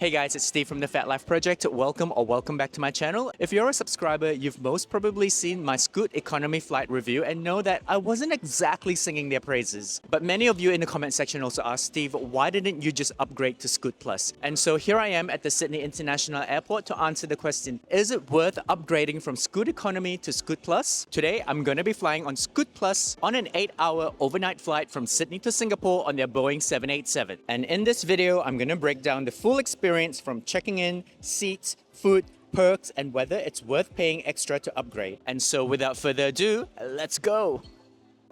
Hey guys, it's Steve from the Fat Life Project. Welcome back to my channel. If you're a subscriber, you've most probably seen my Scoot Economy flight review and know that I wasn't exactly singing their praises. But many of you in the comment section also asked, Steve, why didn't you just upgrade to ScootPLUS? And so here I am at the Sydney International Airport to answer the question, is it worth upgrading from Scoot Economy to ScootPLUS? Today, I'm going to be flying on ScootPLUS on an 8-hour overnight flight from Sydney to Singapore on their Boeing 787. And in this video, I'm going to break down the full experience from checking in, seats, food, perks, and whether it's worth paying extra to upgrade. And so without further ado, let's go!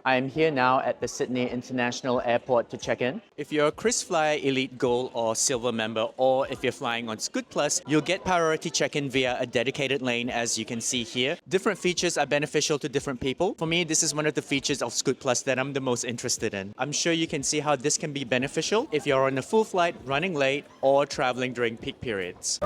I'm here now at the Sydney International Airport to check in. If you're a KrisFlyer Elite Gold or Silver member, or if you're flying on ScootPLUS, you'll get priority check-in via a dedicated lane, as you can see here. Different features are beneficial to different people. For me, this is one of the features of ScootPLUS that I'm the most interested in. I'm sure you can see how this can be beneficial if you're on a full flight, running late, or traveling during peak periods.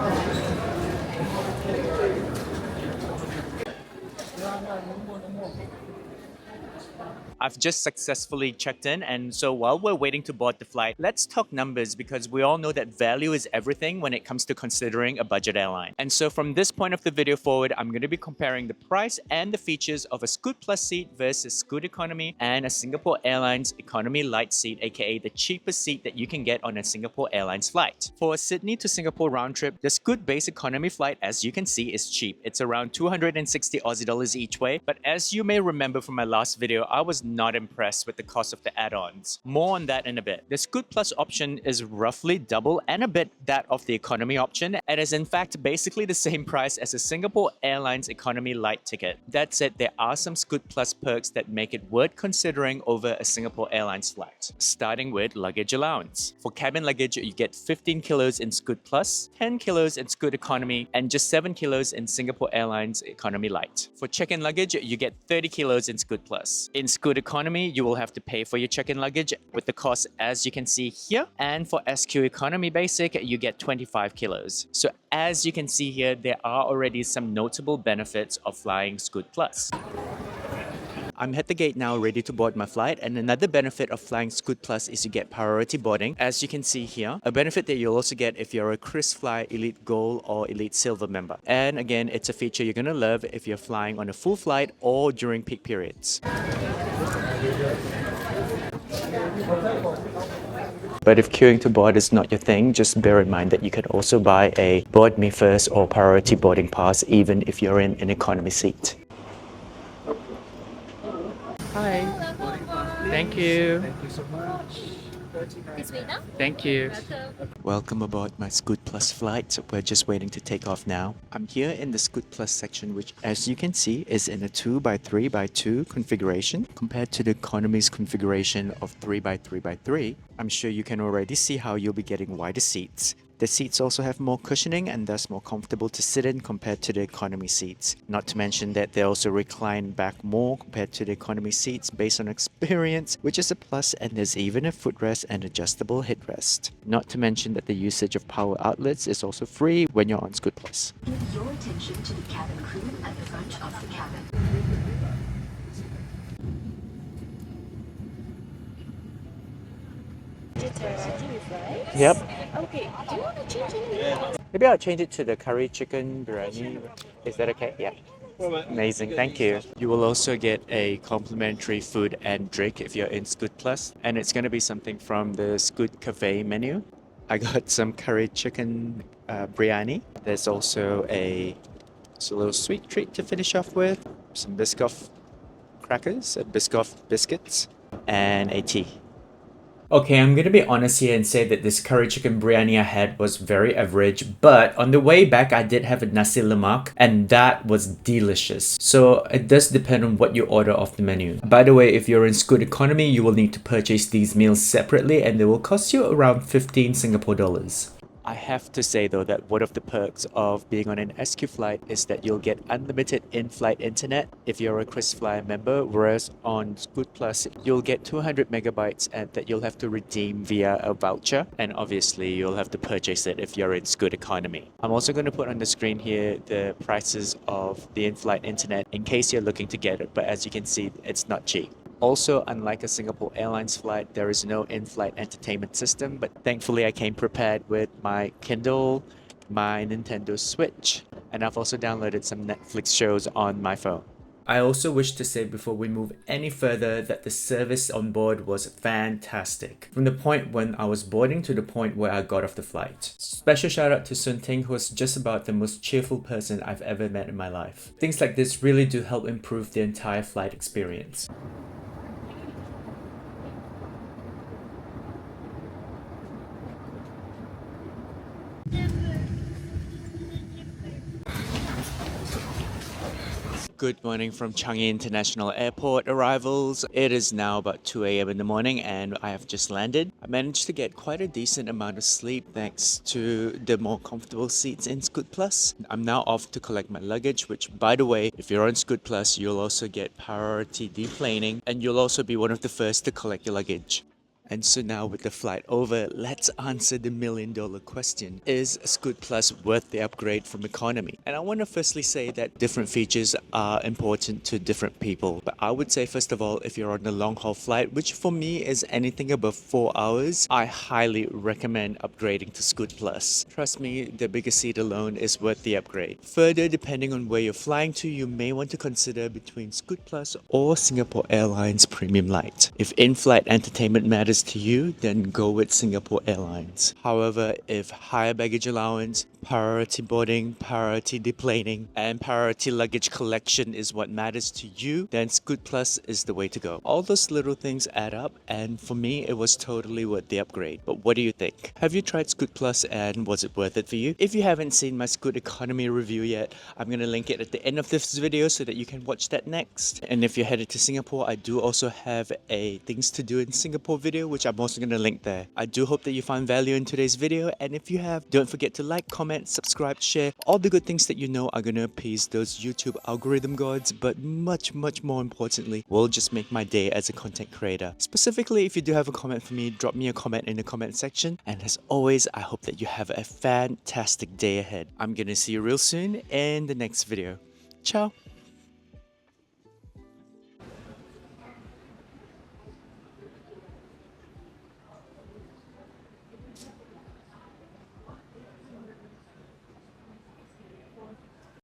I've just successfully checked in, and so while we're waiting to board the flight, let's talk numbers because we all know that value is everything when it comes to considering a budget airline. And so from this point of the video forward, I'm going to be comparing the price and the features of a ScootPLUS seat versus Scoot Economy and a Singapore Airlines Economy Lite seat, aka the cheapest seat that you can get on a Singapore Airlines flight. For a Sydney to Singapore round trip, the Scoot Base Economy flight, as you can see, is cheap. It's around 260 Aussie dollars each way, but as you may remember from my last video, I was not impressed with the cost of the add-ons. More on that in a bit. The ScootPLUS option is roughly double and a bit that of the economy option, and is in fact basically the same price as a Singapore Airlines Economy Lite ticket. That said, there are some ScootPLUS perks that make it worth considering over a Singapore Airlines flight. Starting with luggage allowance. For cabin luggage, you get 15 kilos in ScootPLUS, 10 kilos in Scoot Economy, and just 7 kilos in Singapore Airlines Economy Lite. For check-in luggage, you get 30 kilos in ScootPLUS. In Scoot Economy, you will have to pay for your check-in luggage with the cost as you can see here. And for SQ Economy Basic, you get 25 kilos. So as you can see here, there are already some notable benefits of flying ScootPLUS. I'm at the gate now ready to board my flight, and another benefit of flying ScootPLUS is you get priority boarding, as you can see here, a benefit that you'll also get if you're a KrisFlyer Elite Gold or Elite Silver member. And again, it's a feature you're going to love if you're flying on a full flight or during peak periods. But if queuing to board is not your thing, just bear in mind that you can also buy a Board Me First or priority boarding pass even if you're in an economy seat. Hi. Thank you. Thank you so much. This way now? Thank you. Welcome. Welcome aboard my ScootPLUS flight. We're just waiting to take off now. I'm here in the ScootPLUS section, which as you can see is in a 2x3x2 configuration compared to the economy's configuration of 3x3x3. I'm sure you can already see how you'll be getting wider seats. The seats also have more cushioning and thus more comfortable to sit in compared to the economy seats. Not to mention that they also recline back more compared to the economy seats based on experience, which is a plus, and there's even a footrest and adjustable headrest. Not to mention that the usage of power outlets is also free when you're on ScootPLUS. Give your attention to the cabin crew at the front of the cabin. With rice? Yep. Okay, do you want to change anything? Maybe I'll change it to the curry chicken biryani. Is that okay? Yeah. Amazing, thank you. You will also get a complimentary food and drink if you're in ScootPLUS, and it's going to be something from the Scoot Cafe menu. I got some curry chicken biryani. There's also a little sweet treat to finish off with, some Biscoff crackers, Biscoff biscuits, and a tea. Okay, I'm gonna be honest here and say that this curry chicken biryani I had was very average, but on the way back I did have a nasi lemak and that was delicious. So it does depend on what you order off the menu. By the way, if you're in Scoot Economy, you will need to purchase these meals separately and they will cost you around 15 Singapore dollars. I have to say though that one of the perks of being on an SQ flight is that you'll get unlimited in-flight internet if you're a KrisFlyer member, whereas on ScootPLUS you'll get 200 megabytes and that you'll have to redeem via a voucher, and obviously you'll have to purchase it if you're in Scoot Economy. I'm also going to put on the screen here the prices of the in-flight internet in case you're looking to get it, but as you can see, it's not cheap. Also, unlike a Singapore Airlines flight, there is no in-flight entertainment system, but thankfully I came prepared with my Kindle, my Nintendo Switch, and I've also downloaded some Netflix shows on my phone. I also wish to say before we move any further that the service on board was fantastic. From the point when I was boarding to the point where I got off the flight. Special shout out to Sun Ting, who was just about the most cheerful person I've ever met in my life. Things like this really do help improve the entire flight experience. Good morning from Changi International Airport arrivals. It is now about 2 a.m. in the morning and I have just landed. I managed to get quite a decent amount of sleep thanks to the more comfortable seats in ScootPLUS. I'm now off to collect my luggage, which by the way, if you're on ScootPLUS, you'll also get priority deplaning and you'll also be one of the first to collect your luggage. And so now with the flight over, let's answer the million-dollar question. Is ScootPLUS worth the upgrade from economy? And I want to firstly say that different features are important to different people. But I would say first of all, if you're on a long-haul flight, which for me is anything above 4 hours, I highly recommend upgrading to ScootPLUS. Trust me, the bigger seat alone is worth the upgrade. Further, depending on where you're flying to, you may want to consider between ScootPLUS or Singapore Airlines Premium Lite. If in-flight entertainment matters to you, then go with Singapore Airlines. However, if higher baggage allowance, priority boarding, priority deplaning, and priority luggage collection is what matters to you, then ScootPLUS is the way to go. All those little things add up, and for me, it was totally worth the upgrade. But what do you think? Have you tried ScootPLUS and was it worth it for you? If you haven't seen my Scoot Economy review yet, I'm gonna link it at the end of this video so that you can watch that next. And if you're headed to Singapore, I do also have a things to do in Singapore video, which I'm also gonna link there. I do hope that you found value in today's video, and if you have, don't forget to like, comment, subscribe, share, all the good things that you know are gonna appease those YouTube algorithm gods, but much more importantly, will just make my day as a content creator. Specifically, if you do have a comment for me, drop me a comment in the comment section, and as always, I hope that you have a fantastic day ahead. I'm gonna see you real soon in the next video. Ciao!